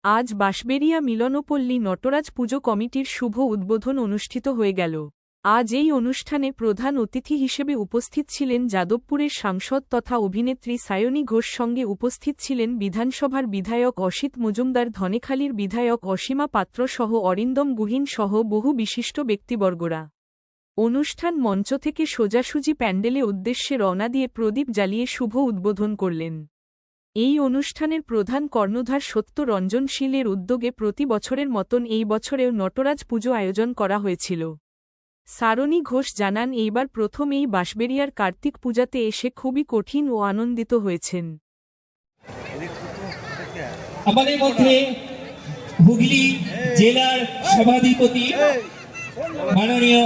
আজ বাঁশবেড়িয়া মিলনপল্লী নটরাজ পুজো কমিটির শুভ উদ্বোধন অনুষ্ঠিত হয়ে গেল। আজ এই অনুষ্ঠানে প্রধান অতিথি হিসেবে উপস্থিত ছিলেন যাদবপুরের সাংসদ তথা অভিনেত্রী সায়নী ঘোষ, সঙ্গে উপস্থিত ছিলেন বিধানসভার বিধায়ক অসিত মজুমদার, ধনেখালির বিধায়ক অসীমা পাত্র সহ অরিন্দম গুহিন সহ বহু বিশিষ্ট ব্যক্তিবর্গরা। অনুষ্ঠান মঞ্চ থেকে সোজাসুজি প্যান্ডেলে উদ্দেশ্যে রওনা দিয়ে প্রদীপ জ্বালিয়ে শুভ উদ্বোধন করলেন। এই অনুষ্ঠানের প্রধান কর্ণধার সত্য রঞ্জন শীলের উদ্যোগে প্রতি বছরের মতন এই বছরেও নটরাজ পুজো আয়োজন করা হয়েছিল। সারণী ঘোষ জানান, এইবার প্রথম এই বাঁশবেড়িয়ার কার্তিক পূজাতে এসে খুবই কঠিন ও আনন্দিত হয়েছেন। আমাদের মধ্যে হুগলি জেলার সভাধিপতি মাননীয়